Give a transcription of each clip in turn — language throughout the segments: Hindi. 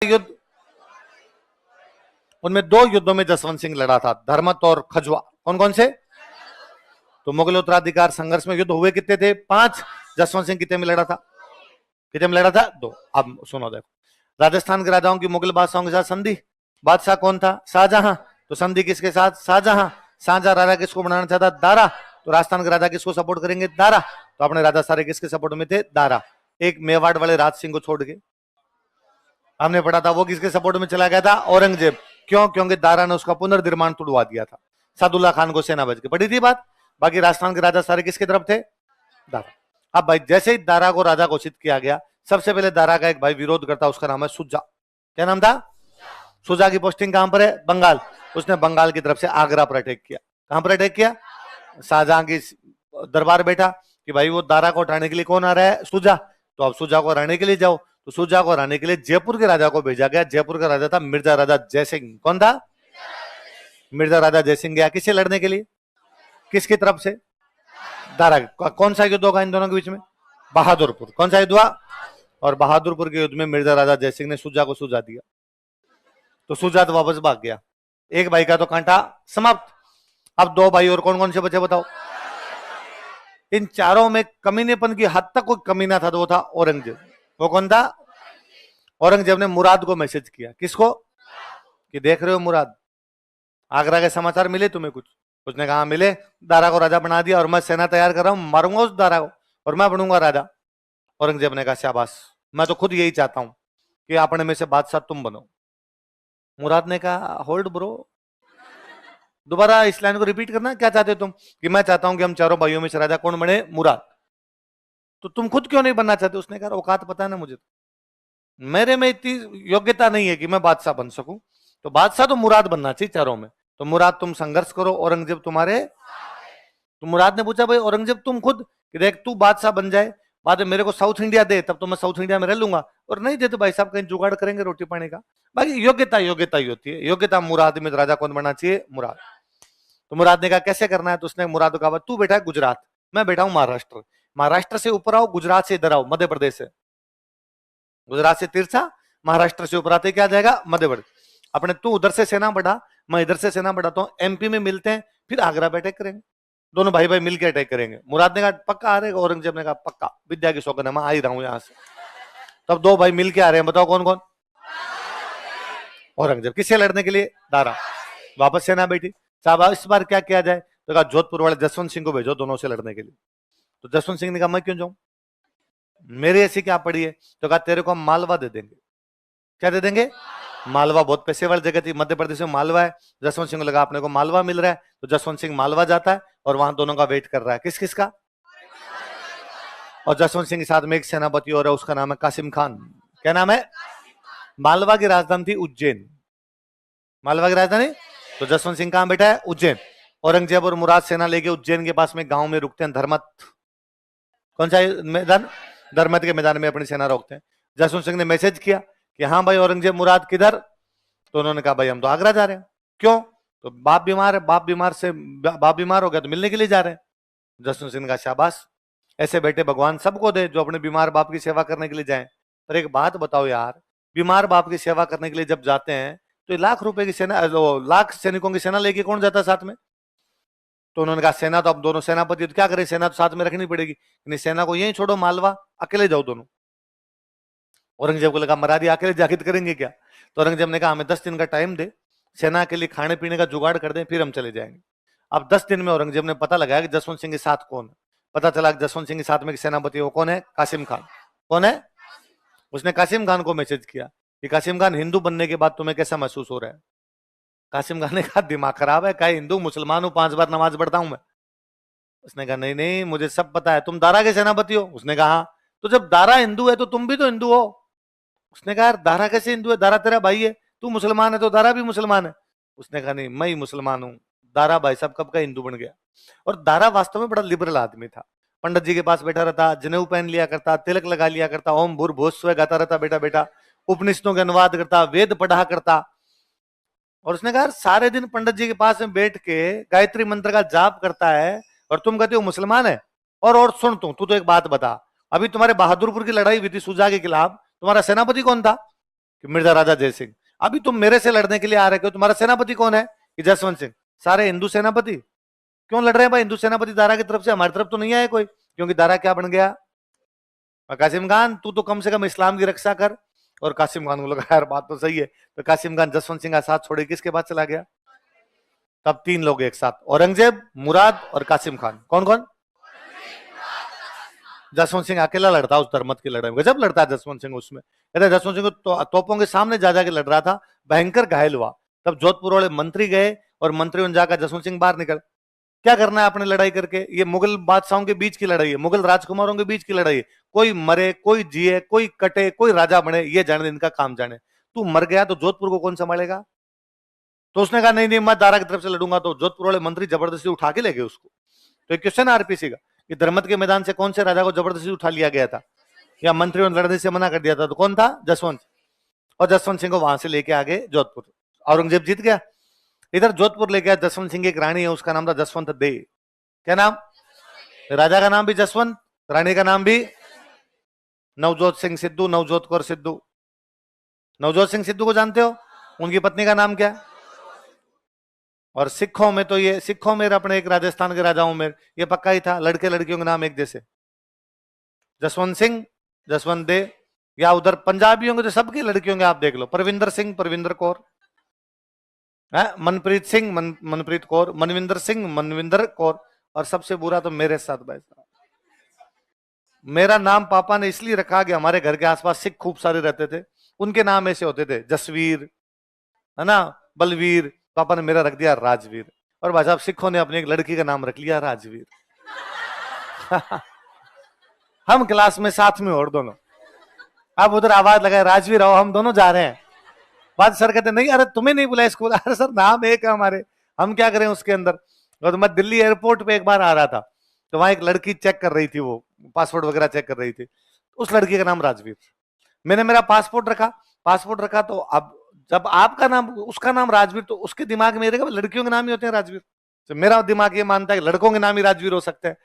युद्ध? उनमें 2 युद्धों में जसवंत सिंह लड़ा था, धर्मत और खजुआ। कौन कौन से? तो मुगल उत्तराधिकार संघर्ष में युद्ध हुए कितने थे? 5। जसवंत सिंह कितने में लड़ा था? कितने में लड़ा था? 2। अब सुनो देखो, राजस्थान के राजाओं की मुगल बादशाहों के साथ संधि। बादशाह कौन था? शाहजहां। तो संधि किसके साथ? शाहजहां। शाहजहां राजा किसको बनाना चाहता? दारा। तो राजस्थान के राजा किसको सपोर्ट करेंगे? दारा। तो अपने राजा सारे किसके सपोर्ट में थे? दारा। एक मेवाड़ वाले राज सिंह को छोड़ के हमने पढ़ा था, वो किसके सपोर्ट में चला गया था? औरंगजेब। क्यों? क्योंकि दारा ने उसका पुनर्निर्माण तुड़वा दिया था, सादुल्ला खान को सेना भेज के। पढ़ी थी बात। बाकी राजस्थान के राजा सारे किसके तरफ थे? दारा। अब भाई जैसे ही दारा को राजा घोषित किया गया, सबसे पहले दारा का एक भाई विरोध करता, उसका नाम है सुजा। क्या नाम था? सुजा की पोस्टिंग कहां पर है? बंगाल। उसने बंगाल की तरफ से आगरा पर अटैक किया। कहां पर अटैक किया? शाहजहां की दरबार बैठा कि भाई वो दारा को हटाने के लिए कौन आ रहा है? सुजा। तो अब सुजा को हराने के लिए जाओ। तो सुजा को हराने के लिए जयपुर के राजा को भेजा गया। जयपुर का राजा था मिर्जा राजा जयसिंह। कौन था? मिर्जा राजा जयसिंह गया किससे लड़ने के लिए? किसकी तरफ से? दारा। कौन सा युद्ध होगा इन दोनों के बीच में? बहादुरपुर। कौन सा युद्ध हुआ? और बहादुरपुर के युद्ध में मिर्जा राजा जयसिंह ने सुजा को सुजा दिया। तो सुजा तो वापस भाग गया। एक भाई का तो कांटा समाप्त। अब 2 भाई और कौन कौन से बचे बताओ? इन चारों में कमीनेपन की हद तक कोई कमीना था तो वो था औरंगजेब। वो कौन था? औरंगजेब ने मुराद को मैसेज किया। किसको? कि देख रहे हो मुराद, आगरा के समाचार मिले तुम्हें कुछ? उसने कहा मिले। दारा को राजा बना दिया और मैं सेना तैयार कर रहा हूं, मारूंगा उस दारा को और मैं बनूंगा राजा। औरंगजेब ने कहा शाबाश, मैं तो खुद यही चाहता हूं कि अपने में से बादशाह तुम बनो। मुराद ने कहा होल्ड ब्रो, दोबारा इस लाइन को रिपीट करना। क्या चाहते हो तुम? कि मैं चाहता हूं कि हम चारों भाइयों में से राजा कौन बने? मुराद। तो तुम खुद क्यों नहीं बनना चाहते? उसने कहा औकात पता है ना मुझे, मेरे में इतनी योग्यता नहीं है कि मैं बादशाह बन सकूं। तो बादशाह तो मुराद बनना चाहिए चारों में। तो मुराद तुम संघर्ष करो, औरंगजेब तुम्हारे। तो मुराद ने पूछा भाई औरंगजेब तुम खुद, कि देख तू बादशाह बन जाए, बाद में मेरे को साउथ इंडिया दे, तब तो मैं साउथ इंडिया में रह लूंगा, और नहीं दे तो भाई साहब कहीं जुगाड़ करेंगे रोटी पानी का। बाकी योग्यता योग्यता ही होती है। योग्यता मुराद में राजा कौन बनना चाहिए? मुराद। तो मुराद ने कहा कैसे करना है? तो उसने मुराद को कहा तू बैठा है गुजरात, मैं बैठा हूं महाराष्ट्र, महाराष्ट्र से ऊपर आओ, गुजरात से इधर आओ, मध्य प्रदेश से। गुजरात से तिरछा, महाराष्ट्र से ऊपर आते क्या जाएगा? मध्य प्रदेश। अपने तू उधर से सेना बढ़ा, मैं इधर से सेना बढ़ाता हूं, एमपी में मिलते हैं, फिर आगरा पे अटैक करेंगे, दोनों भाई भाई मिलकर अटैक करेंगे। मुराद ने कहा पक्का आ रहे? औरंगजेब ने कहा पक्का, विद्या की सौगंध है, मैं आ ही रहा हूं यहां से। तब 2 भाई मिलके आ रहे हैं, बताओ कौन कौन? औरंगजेब। किससे लड़ने के लिए? दारा। वापस सेना बैठी, साहब इस बार क्या किया जाए? तो कहा जोधपुर वाले जसवंत सिंह को भेजो दोनों से लड़ने के लिए। तो जसवंत सिंह ने कहा मैं क्यों जाऊं, मेरी ऐसी क्या पड़ी है? तो कहा तेरे को हम मालवा दे देंगे। क्या दे देंगे? मालवा। बहुत पैसे वाली जगह थी, मध्य प्रदेश में मालवा है। जसवंत सिंह को लगा अपने को मालवा मिल रहा है, तो जसवंत सिंह मालवा जाता है और वहां दोनों का वेट कर रहा है। किस किस का? और जसवंत सिंह के साथ में एक सेनापति और है, उसका नाम है कासिम खान। क्या नाम है? मालवा की राजधानी थी उज्जैन। मालवा की राजधानी। तो जसवंत सिंह कहां बैठा है? उज्जैन। औरंगजेब और मुराद सेना लेके उज्जैन के पास में गांव में रुकते हैं, धर्मत। कौन सा मैदान? धर्मत के मैदान में अपनी सेना रोकते हैं। जसवंत सिंह ने मैसेज किया कि हाँ भाई औरंगजेब मुराद किधर? तो उन्होंने कहा भाई हम तो आगरा जा रहे हैं। क्यों? तो बाप बीमार है, बाप बीमार हो गया तो मिलने के लिए जा रहे हैं। जसवंत सिंह ने कहा शाबाश, ऐसे बेटे भगवान सबको दे जो अपने बीमार बाप की सेवा करने के लिए जाए। पर एक बात बताओ यार, बीमार बाप की सेवा करने के लिए जब जाते हैं तो 1,00,000 रुपए की सेना, लाख सैनिकों की सेना लेके कौन जाता है साथ में? तो उन्होंने कहा सेना तो अब दोनों सेनापति तो क्या करें, सेना तो साथ में रखनी पड़ेगी, नहीं सेना को यहीं छोड़ो, मालवा अकेले जाओ दोनों। औरंगजेब को लगा मरा दिया, अकेले जाकिर करेंगे क्या? तो औरंगजेब ने कहा हमें 10 दिन का टाइम दे, सेना के लिए खाने पीने का जुगाड़ कर दें, फिर हम चले जाएंगे। अब 10 दिन में औरंगजेब ने पता लगाया कि जसवंत सिंह के साथ कौन है। पता चला कि जसवंत सिंह के साथ में सेनापति वो कौन है? कासिम खान। कौन है? उसने कासिम खान को मैसेज किया कि कासिम खान हिंदू बनने के बाद तुम्हें कैसा महसूस हो रहा है? कासिम खान ने कहा दिमाग खराब है, क्या हिंदू मुसलमान हूं, 5 बार नमाज पढ़ता हूं मैं। उसने कहा नहीं नहीं मुझे सब पता है, तुम दारा के सेनापति हो? उसने कहा हाँ। तो जब दारा हिंदू है तो तुम भी तो हिंदू हो। उसने कहा यार दारा कैसे हिंदू है, दारा तेरा भाई है, तू मुसलमान है तो दारा भी मुसलमान है। उसने कहा नहीं मैं ही मुसलमान हूं, दारा भाई साहब कब का हिंदू बन गया। और दारा वास्तव में बड़ा लिबरल आदमी था, पंडित जी के पास बैठा रहता, जनेऊ पहन लिया करता, तिलक लगा लिया करता, ओम भूर्भुवस्सुवः गाता रहता बेटा बेटा, उपनिषदों के अनुवाद करता, वेद पढ़ा करता। और उसने कहा सारे दिन पंडित जी के पास में बैठ के गायत्री मंत्र का जाप करता है और तुम कहते हो मुसलमान है। और सुन तू तो एक बात बता, अभी तुम्हारे बहादुरपुर की लड़ाई हुई थी सुजा के खिलाफ, तुम्हारा सेनापति कौन था? कि मिर्जा राजा जय सिंह। अभी तुम मेरे से लड़ने के लिए आ रहे हो, तुम्हारा सेनापति कौन है? कि जसवंत सिंह। सारे हिंदू सेनापति क्यों लड़ रहे हैं भाई? हिंदू सेनापति दारा की तरफ से, हमारी तरफ तो नहीं आए कोई, क्योंकि दारा क्या बन गया? कासिम खान तू तो कम से कम इस्लाम की रक्षा कर। और कासिम खान को लगा यार बात तो सही है, तो कासिम खान जसवंत सिंह का साथ छोड़े किसके पास चला गया? तब तीन लोग एक साथ, औरंगजेब, मुराद और कासिम खान। कौन कौन? जसवंत सिंह अकेला लड़ता उस धर्मत की लड़ाई में, गजब लड़ता है जसवंत सिंह उसमें। कहते जसवंत सिंह को तोपों के सामने जा जाके लड़ रहा था, भयंकर घायल हुआ। तब जोधपुर वाले मंत्री गए और मंत्रियों ने जाकर जसवंत सिंह बाहर निकल, क्या करना है आपने लड़ाई करके? ये मुगल बादशाहों के बीच की लड़ाई है, मुगल राजकुमारों के बीच की लड़ाई है। कोई मरे, कोई जिए, कोई कटे, कोई राजा बने, ये जाने, इनका काम जाने। तू मर गया तो जोधपुर को कौन संभालेगा? तो उसने कहा नहीं नहीं, मैं दारा की तरफ से लड़ूंगा। तो जोधपुर वाले मंत्री जबरदस्ती उठा के ले गए उसको। तो एक क्वेश्चन आरपीसी का, कि धर्मत के मैदान से कौन से राजा को जबरदस्ती उठा लिया गया था, या मंत्रियों ने लड़ने से मना कर दिया था? तो कौन था? जसवंत। और जसवंत सिंह को वहां से लेके आगे जोधपुर, औरंगजेब जीत गया। इधर जोधपुर लेके आया जसवंत सिंह की एक रानी है, उसका नाम था जसवंत दे। क्या नाम? राजा का नाम भी जसवंत, रानी का नाम भी नवजोत सिंह सिद्धू, नवजोत कौर सिद्धू। नवजोत सिंह सिद्धू को जानते हो? उनकी पत्नी का नाम क्या? और सिखों में तो ये, सिखों में अपने एक राजस्थान के राजाओं में ये पक्का ही था, लड़के लड़कियों के नाम एक जैसे, जसवंत सिंह, जसवंत दे। या उधर पंजाबियों के तो सबकी लड़कियों के आप देख लो, परविंदर सिंह, परविंदर कौर, मनप्रीत सिंह, मनप्रीत कौर, मनविंदर सिंह, मनविंदर कौर। और सबसे बुरा तो मेरे साथ भाई साहब, मेरा नाम पापा ने इसलिए रखा कि हमारे घर के आसपास सिख खूब सारे रहते थे, उनके नाम ऐसे होते थे, जसवीर, है ना, बलवीर। पापा ने मेरा रख दिया राजवीर। और भाई साहब सिखों ने अपनी एक लड़की का नाम रख लिया राजवीर। हम क्लास में साथ में और दोनों, अब उधर आवाज लगाए राजवीर आओ, हम दोनों जा रहे हैं। बाद सर कहते नहीं, अरे तुम्हें नहीं बुलाया स्कूल। अरे सर नाम एक है हमारे, हम क्या करें उसके अंदर। और मैं दिल्ली एयरपोर्ट पे एक बार आ रहा था, तो वहां एक लड़की चेक कर रही थी, वो पासपोर्ट वगैरह चेक कर रही थी। उस लड़की का नाम राजवीर। मैंने मेरा पासपोर्ट रखा, पासपोर्ट रखा, तो अब जब आपका नाम, उसका नाम राजवीर, तो उसके दिमाग में रहेगा लड़कियों के नाम ही होते हैं राजवीर। तो मेरा दिमाग ये मानता है कि लड़कों के नाम ही राजवीर हो सकते हैं।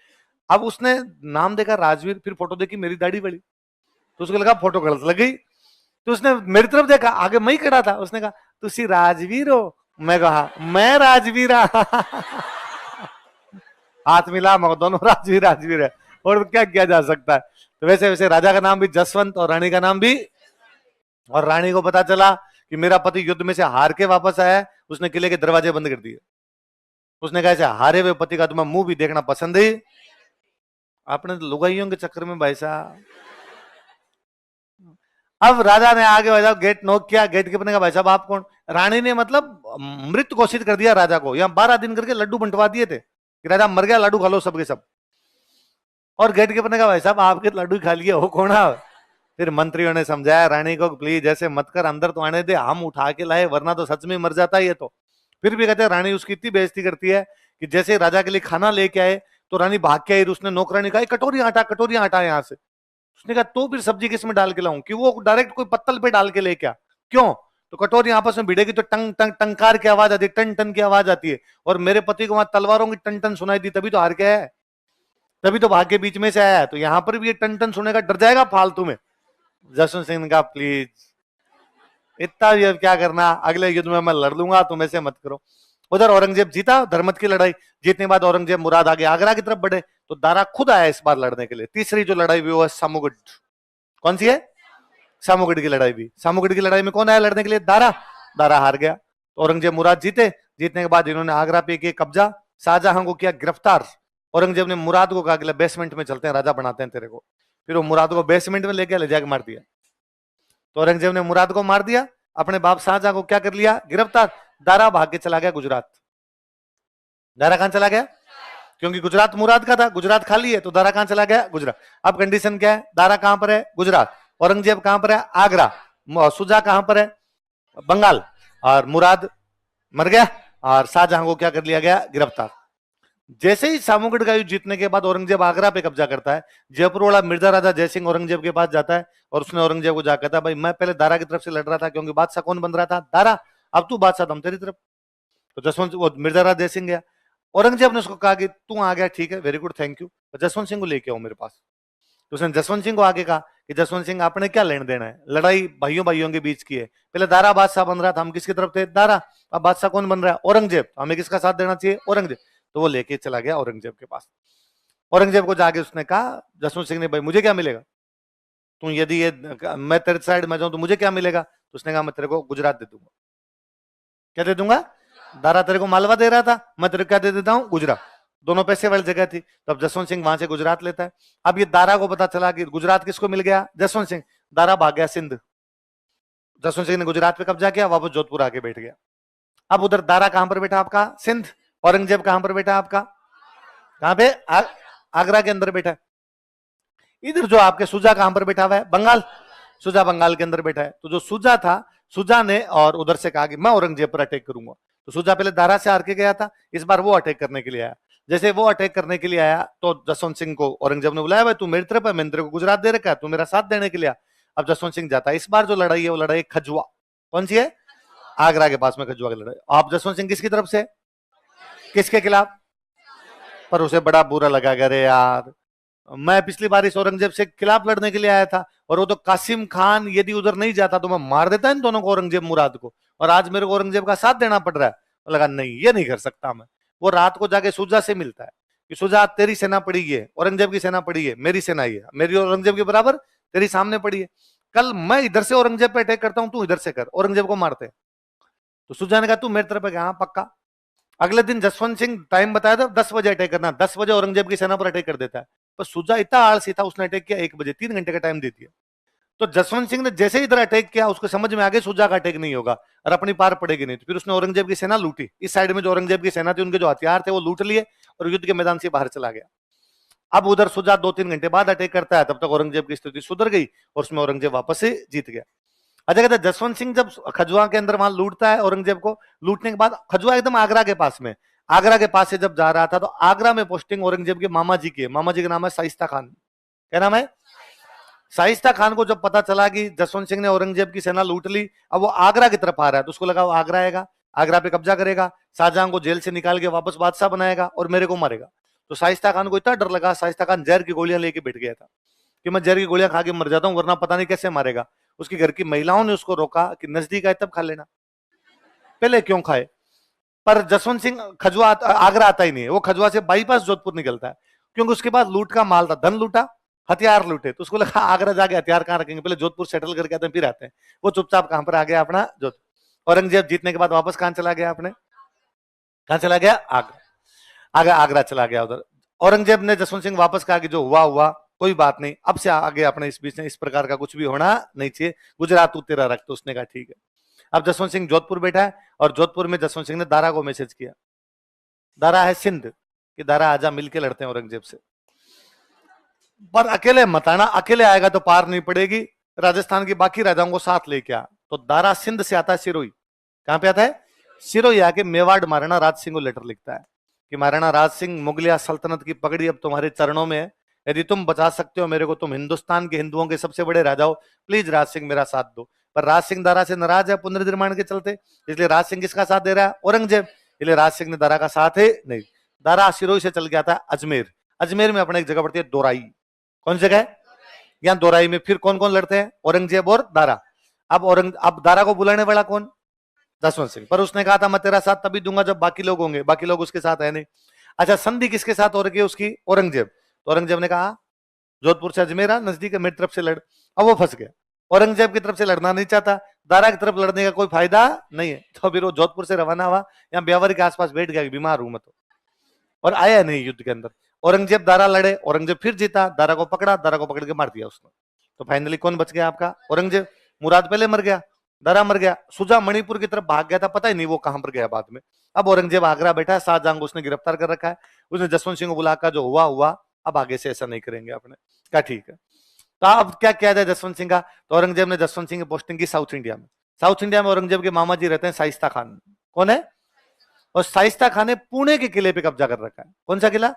अब उसने नाम देखा राजवीर, फिर फोटो देखी, मेरी दाढ़ी बड़ी, तो उसको लगा फोटो गलत लग गई। तो उसने मेरी तरफ देखा, आगे मैं ही खड़ा था, उसने कहा तुसी राजवीर हो? मैं कहा मैं राजवीर। हाथ मिला, मैं दोनों राजवीर राजवीर है, और क्या किया जा सकता है। तो वैसे वैसे राजा का नाम भी जसवंत और रानी का नाम भी। और रानी को पता चला कि मेरा पति युद्ध में से हार के वापस आया है, उसने किले के दरवाजे बंद कर दिए। उसने कहा ऐसे हारे हुए पति का तुम्हें मुंह भी देखना पसंद है? आपने तो लुगाइयों के चक्कर में भाई साहब। अब राजा ने आगे भाई साहब गेट नॉक किया, गेट कीपर ने कहा भाई साहब आप कौन? रानी ने मतलब मृत घोषित कर दिया राजा को, यहाँ 12 दिन करके लड्डू बंटवा दिए थे कि राजा मर गया, लड्डू खा लो सबके सब। और गेट कीपर ने कहा भाई साहब आपके लड्डू खा लिए हो कौन? फिर मंत्रियों ने समझाया रानी को प्लीज ऐसे मत कर, अंदर तो आने दे, हम उठा के लाए, वरना तो सच में मर जाता है ये तो। फिर भी कहते हैं रानी उसकी इतनी बेइज्जती करती है कि जैसे राजा के लिए खाना लेके आए तो रानी भाग के आई, उसने नौकरानी कहा कटोरी आटा यहाँ से। उसने कहा तो फिर सब्जी किस में डाल के लाऊं, कि वो डायरेक्ट कोई पत्तल पे डाल के लेके आ। क्यों? तो कटोरी आपस में भिड़ेगी तो टंग टंग टंकार की आवाज आती है, टन टन की आवाज आती है। और मेरे पति को वहां तलवारों की टन टन सुनाई दी, तभी तो हार गया है, तभी तो भाग के बीच में से आया है। तो यहां पर भी ये टन टन सुनेगा, डर जाएगा फालतू में। जसवंत सिंह ने कहा प्लीज इतना भी अब क्या करना, अगले युद्ध में मैं लड़ लूंगा, तुम ऐसे मत करो। उधर औरंगजेब जीता धर्मत की लड़ाई, जीतने बाद औरंगजेब मुराद आगे आगरा की तरफ बढ़े, तो दारा खुद आया इस बार लड़ने के लिए। तीसरी जो लड़ाई हुई वो है सामुगढ़। कौन सी है? सामुगढ़ की लड़ाई भी। सामुगढ़ की लड़ाई में कौन आया लड़ने के लिए? दारा। दारा हार गया, तो औरंगजेब मुराद जीते। जीतने के बाद इन्होंने आगरा पे किया कब्जा, शाहजहां को किया गिरफ्तार। औरंगजेब ने मुराद को कहा बेसमेंट में चलते हैं, राजा बनाते हैं तेरे को। फिर वो मुराद को बेसमेंट में ले जाके मार दिया। तो औरंगजेब ने मुराद को मार दिया, अपने बाप शाहजहां को क्या कर लिया? गिरफ्तार। दारा भाग के चला गया गुजरात। दारा कहां चला गया? क्योंकि गुजरात मुराद का था, गुजरात खाली है, तो दारा कहां चला गया? गुजरात। अब कंडीशन क्या है? दारा कहां पर है? गुजरात। औरंगजेब कहां पर है? आगरा। सुजा कहां पर है? बंगाल। और मुराद मर गया, और शाहजहां को क्या कर लिया गया? गिरफ्तार। जैसे ही सामुगढ़ का युद्ध जीतने के बाद औरंगजेब आगरा पे कब्जा करता है, जयपुर वाला मिर्जा राजा जयसिंह औरंगजेब के पास जाता है, और उसने औरंगजेब को जाकर कहता भाई मैं पहले दारा की तरफ से लड़ रहा था, क्योंकि बादशाह कौन बन रहा था? दारा। अब तू बादशाह, हम तेरी तरफ। तो जसवंत वो मिर्जा राजा जयसिंह गया। औरंगजेब ने उसको कहा कि तू आ गया ठीक है, very good thank you, Jaswant Singh को लेके आओ मेरे पास। तो उसने जसवंत सिंह को आगे कहा कि जसवंत सिंह आपने क्या लेन देना है, लड़ाई भाइयों भाइयों के बीच की है, पहले दारा बादशाह बन रहा था, हम किसकी तरफ थे, दारा, अब बादशाह कौन बन रहा है, औरंगजेब, हमें किसका साथ देना चाहिए, औरंगजेब। तो वो लेके चला गया औरंगजेब के पास। औरंगजेब को जाके उसने कहा जसवंत सिंह ने, भाई मुझे क्या मिलेगा, तू यदि ये मैं तेरे साइड में जाऊं तो मुझे क्या मिलेगा, तो उसने कहा मैं तेरे को गुजरात दे दूंगा। क्या दे दूंगा, दारा तेरे को मालवा दे रहा था, मैं तेरे को क्या दे देता हूं, गुजरात। दोनों पैसे वाली जगह थी, तो अब जसवंत सिंह वहां से गुजरात लेता है। अब ये दारा को पता चला कि गुजरात किसको मिल गया, जसवंत सिंह, दारा भाग गया सिंध। जसवंत सिंह ने गुजरात पे कब्जा किया, वापस जोधपुर आके बैठ गया। अब उधर दारा कहां पर बैठा आपका, सिंध। औरंगजेब कहां पर बैठा आपका, कहां पे, आगरा के अंदर बैठा है। इधर जो आपके सुजा कहां पर बैठा हुआ है, बंगाल। सुजा बंगाल के अंदर बैठा है। तो जो सुजा था, सुजा ने और उधर से कहा कि मैं औरंगजेब पर अटैक करूंगा। तो सुजा पहले दारा से हार के गया था, इस बार वो अटैक करने के लिए आया। जैसे वो अटैक करने के लिए आया तो जसवंत सिंह को औरंगजेब ने बुलाया, भाई तू मेरी तरफ है, मैंने तेरे को गुजरात दे रखा है, तू मेरा साथ देने के लिए। अब जसवंत सिंह जाता है। इस बार जो लड़ाई है वो लड़ाई खजुआ, कौन सी है, आगरा के पास में खजुआ की लड़ाई। आप जसवंत सिंह किसकी तरफ से, किसके खिलाफ, पर उसे बड़ा बुरा लगा, अरे यार मैं पिछली बार इस औरंगजेब से खिलाफ लड़ने के लिए आया था, और वो तो कासिम खान यदि उधर नहीं जाता तो मैं मार देता इन दोनों को, औरंगजेब मुराद को, और आज मेरे को औरंगजेब का साथ देना पड़ रहा है। लगा नहीं, ये नहीं कर सकता मैं। वो रात को जाके सुजा से मिलता है कि सुजा तेरी सेना पड़ी है, औरंगजेब की सेना पड़ी है, मेरी सेना ही है, मेरी औरंगजेब के बराबर तेरी सामने पड़ी है। कल मैं इधर से औरंगजेब पे अटैक करता हूं, तू इधर से कर, औरंगजेब को मारते हैं। तो सुजा ने कहा तू मेरी तरफ है, हाँ पक्का। अगले दिन जसवंत सिंह टाइम बताया था 10 बजे अटैक करना, 10 बजे औरंगजेब की सेना पर अटैक कर देता है। पर सुजा इतना आलसी था, उसने अटैक किया 1 बजे, 3 घंटे का टाइम दे दिया। तो जसवंत सिंह ने जैसे ही इधर अटैक किया, उसको समझ में आ गया सुजा का अटैक नहीं होगा और अपनी पार पड़ेगी नहीं। तो फिर उसने औरंगजेब की सेना लूटी। इस साइड में जो औरंगजेब की सेना थी, उनके जो हथियार थे वो लूट लिए और युद्ध के मैदान से बाहर चला गया। अब उधर सुजा 2-3 घंटे बाद अटैक करता है, तब तक औरंगजेब की स्थिति सुधर गई और उसमें औरंगजेब वापस से जीत गया। अच्छा कहते हैं जसवंत सिंह जब खजुआ के अंदर वहां लूटता है औरंगजेब को, लूटने के बाद खजुआ एकदम आगरा के पास में, आगरा के पास से जब जा रहा था तो आगरा में पोस्टिंग औरंगजेब के मामा जी की है। मामा जी का नाम है शाइस्ता खान। क्या नाम है, शाइस्ता खान को जब पता चला कि जसवंत सिंह ने औरंगजेब की सेना लूट ली, अब वो आगरा की तरफ आ रहा है, तो उसको लगा वो आगरा आएगा, आगरा पे कब्जा करेगा, शाहजहां को जेल से निकाल के वापस बादशाह बनाएगा और मेरे को मारेगा। तो शाइस्ता खान को इतना डर लगा, शाइस्ता खान जहर की गोलियां लेके बैठ गया था कि मैं जहर की गोलियां खा के मर जाता हूं, वरना पता नहीं कैसे मारेगा। उसके घर की महिलाओं ने उसको रोका कि नजदीक आए तब खा लेना, पहले क्यों खाए। पर जसवंत सिंह खजुआ आगरा आता ही नहीं है, वो खजुआ से बाईपास जोधपुर निकलता है, क्योंकि उसके पास लूट का माल था, धन लूटा, हथियार लूटे। तो उसको लगा आगरा जाके हथियार कहां रखेंगे, पहले जोधपुर सेटल करके आते हैं फिर आते हैं। वो चुपचाप कहां पर आ गया, अपना जोधपुर। औरंगजेब जीतने के बाद वापस कहां चला गया, अपने कहां चला गया, आगरा। आगे आगरा चला गया उधर। औरंगजेब ने जसवंत सिंह वापस कहा कि जो हुआ हुआ, कोई बात नहीं, अब से आगे अपने इस बीच में इस प्रकार का कुछ भी होना नहीं चाहिए, गुजरात तू तेरा रख। तो उसने कहा ठीक है। अब जसवंत सिंह जोधपुर बैठा है और जोधपुर में जसवंत सिंह ने दारा को मैसेज किया, दारा है सिंध, कि दारा आजा मिलके लड़ते हैं औरंगजेब से, पर अकेले मत आना, अकेले आएगा तो पार नहीं पड़ेगी, राजस्थान की बाकी राजाओं को साथ लेके आ। तो दारा सिंध से आता है सिरोही। कहां पे आता है, सिरोही आके मेवाड़ महाराणा राज सिंह को लेटर लिखता है कि महाराणा राज सिंह, मुगलिया सल्तनत की पगड़ी अब तुम्हारे चरणों में है, यदि तुम बचा सकते हो मेरे को, तुम हिंदुस्तान के हिंदुओं के सबसे बड़े राजा हो, प्लीज राज सिंह मेरा साथ दो। पर राज सिंह दारा से नाराज है पुनर्निर्माण के चलते, इसलिए राज सिंह किसका साथ दे रहा है, औरंगजेब। इसलिए राज सिंह ने दारा का साथ है नहीं। दारा सिरोही से चल गया था अजमेर। अजमेर में अपने एक जगह पड़ती है दोराई। कौन सी जगह है, यहाँ दोराई में फिर कौन कौन लड़ते हैं, औरंगजेब और दारा। अब दारा को बुलाने वाला कौन, जसवंत सिंह। पर उसने कहा था मैं तेरा साथ तभी दूंगा जब बाकी लोग होंगे, बाकी लोग उसके साथ है नहीं। अच्छा संधि किसके साथ हो रही है उसकी, औरंगजेब। तो औरंगजेब ने कहा जोधपुर से अजमेर मेरी मेरी तरफ से लड़। अब वो फंस गया, औरंगजेब की तरफ से लड़ना नहीं चाहता, दारा की तरफ लड़ने का कोई फायदा नहीं है। तो फिर वो जोधपुर से रवाना हुआ, यहाँ ब्यावर के आसपास बैठ गया, बीमार हूं मैं तो, और आया नहीं युद्ध के अंदर। औरंगजेब दारा लड़े, औरंगजेब फिर जीता, दारा को पकड़ा, दारा को पकड़ के मार दिया उसने। तो फाइनली कौन बच गया आपका, औरंगजेब। मुराद पहले मर गया, दारा मर गया, सुजा मणिपुर की तरफ भाग गया था, पता ही नहीं वो कहां पर गया बाद में। अब औरंगजेब आगरा बैठा है, शाहजहां को उसने गिरफ्तार कर रखा है। उसने जसवंत सिंह को बुलाकर जो हुआ हुआ, अब आगे से ऐसा नहीं करेंगे आपने। क्या ठीक है। तो अब क्या किया जाए जसवंत सिंह का, तो औरंगजेब ने जसवंत सिंह की पोस्टिंग की साउथ इंडिया में। साउथ इंडिया में औरंगजेब के मामा जी रहते हैं शाइस्ता खान। कौन है, और शाइस्ता खान ने पुणे के किले पे कब्जा कर रखा है। कौन सा किला,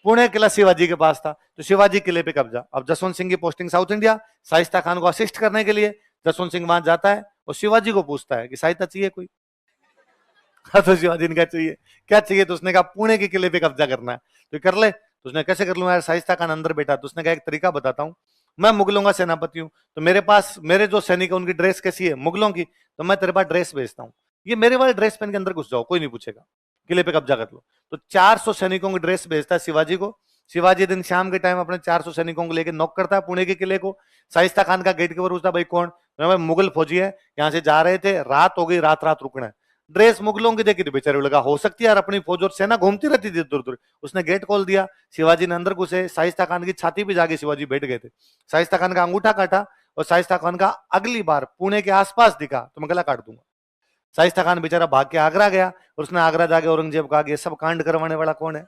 पुणे किला शिवाजी के पास था, तो शिवाजी किले पे कब्जा। अब जसवंत सिंह की posting south India, Shaista Khan को असिस्ट करने के लिए जसवंत सिंह वहां जाता है और शिवाजी को पूछता है कि सहायता चाहिए कोई। तो शिवाजी ने क्या चाहिए, क्या चाहिए, तो उसने कहा पुणे के किले पे कब्जा करना है, तो कर ले। तो उसने कैसे कर लूंगा यार, शाइस्ता खान अंदर बैठा। तो उसने कहा एक तरीका बताता हूँ, मैं मुगलों का सेनापति हूँ, तो मेरे पास मेरे जो सैनिक है उनकी ड्रेस कैसी है, मुगलों की, तो मैं तेरे पास ड्रेस भेजता हूँ, ये मेरे वाले ड्रेस पहन के अंदर घुस जाओ, कोई नहीं पूछेगा, किले पे कब्जा कर लो। तो 400 सैनिकों की ड्रेस भेजता है शिवाजी को। शिवाजी दिन शाम के टाइम अपने 400 सैनिकों को लेकर नॉक करता है पुणे के किले को। शाइस्ता खान का गेट के ऊपर पूछता, भाई कौन? भाई मुगल फौजी है, यहाँ से जा रहे थे, रात हो गई, रात रात रुकना है। ड्रेस मुगलों की देखी तो बेचारे लगा हो सकती है यार, अपनी फौज और सेना घूमती रहती थी दूर दूर। उसने गेट खोल दिया, शिवाजी ने अंदर घुसे, शाइस्ता खान की छाती पे जाके शिवाजी बैठ गए थे। शाइस्ता खान का अंगूठा काटा और शाइस्ता खान का अगली बार पुणे के आसपास दिखा तो मैं गला काट दूंगा। शाइस्ता खान बेचारा भाग के आगरा गया और उसने आगरा जाके औरंगजेब को आगे, सब कांड करवाने वाला कौन है?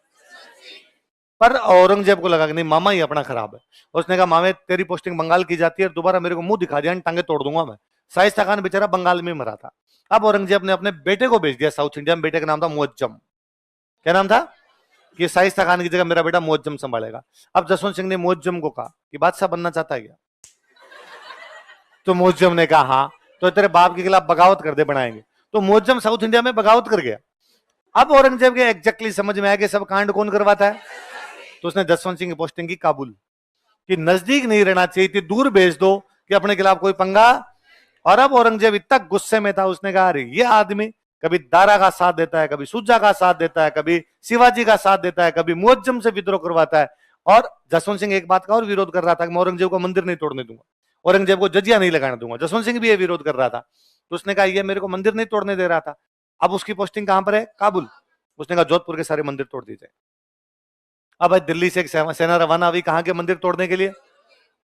पर औरंगजेब को लगा कि नहीं, मामा ही अपना खराब है। उसने कहा मामे तेरी पोस्टिंग बंगाल की जाती है, दोबारा मेरे को मुंह दिखा दिया टांगे तोड़ दूंगा मैं। शाइस्ता खान बेचारा बंगाल में मरा था। अब औरंगजेब ने अपने बेटे को भेज दिया साउथ इंडिया में, बेटे का नाम था मुअज्जम। क्या नाम था? कि शाइस्ता खान की जगह मेरा बेटा मुअज्जम संभालेगा। अब जसवंत सिंह ने मुअज्जम को कहा कि बादशाह बनना चाहता है क्या? तो मुअज्जम ने कहा हाँ। तो तेरे बाप के खिलाफ बगावत कर दे, बनाएंगे। तो मुअज्जम साउथ इंडिया में बगावत कर गया। अब औरंगजेब के एग्जैक्टली समझ में आया कि सब कांड कौन करवाता है। तो उसने जसवंत सिंह की पोस्टिंग की काबुल, कि नजदीक नहीं रहना चाहिए थी, दूर भेज दो कि अपने खिलाफ कोई पंगा। और अब औरंगजेब इतना गुस्से में था, उसने कहा अरे ये आदमी कभी दारा का साथ देता है, कभी सुजा का साथ देता है, कभी शिवाजी का साथ देता है, कभी मुअज्जम से विद्रोह करवाता है। और जसवंत सिंह एक बात का और विरोध कर रहा था कि मैं औरंगजेब को मंदिर नहीं तोड़ने दूंगा, औरंगजेब को जजिया नहीं लगाने दूंगा। जसवंत सिंह भी ये विरोध कर रहा था। तो उसने कहा ये मेरे को मंदिर नहीं तोड़ने दे रहा था। अब उसकी पोस्टिंग कहां पर है? काबुल। उसने कहा जोधपुर के सारे मंदिर तोड़ दीजिए। अब दिल्ली से एक सेना रवाना हुई, कहां के मंदिर तोड़ने के लिए?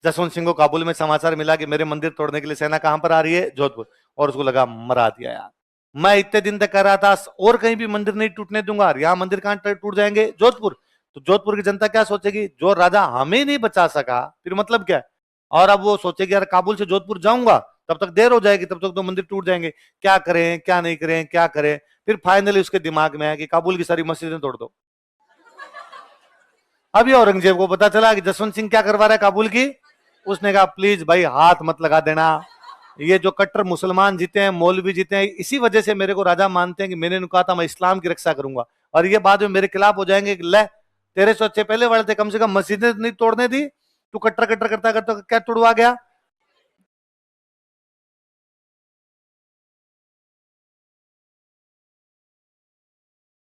जसवंत सिंह को काबुल में समाचार मिला कि मेरे मंदिर तोड़ने के लिए सेना कहां पर आ रही है? जोधपुर। और उसको लगा मरा दिया यार, मैं इतने दिन तक कर रहा था और कहीं भी मंदिर नहीं टूटने दूंगा, यहाँ मंदिर कहां टूट जाएंगे? जोधपुर। तो जोधपुर की जनता क्या सोचेगी, जो राजा हमें नहीं बचा सका फिर मतलब क्या है? और अब वो सोचेगी यार काबुल से जोधपुर जाऊंगा तब तक देर हो जाएगी, तब तक तो मंदिर टूट जाएंगे, क्या करें क्या नहीं करें क्या करें। फिर फाइनली उसके दिमाग में आया कि काबुल की सारी मस्जिदें तोड़ दो। अभी औरंगजेब को पता चला कि जसवंत सिंह क्या करवा रहा है काबुल की। उसने कहा प्लीज भाई हाथ मत लगा देना, ये जो कट्टर मुसलमान जीते हैं, मौलवी जीते हैं, इसी वजह से मेरे को राजा मानते हैं कि मैंने कहा था मैं इस्लाम की रक्षा करूंगा, और ये बाद में मेरे खिलाफ हो जाएंगे कि ले तेरे से अच्छे पहले वाले थे, कम से कम मस्जिदें नहीं तोड़ने दी, तू कट्टर कट्टर करता करता क्या तोड़वा गया।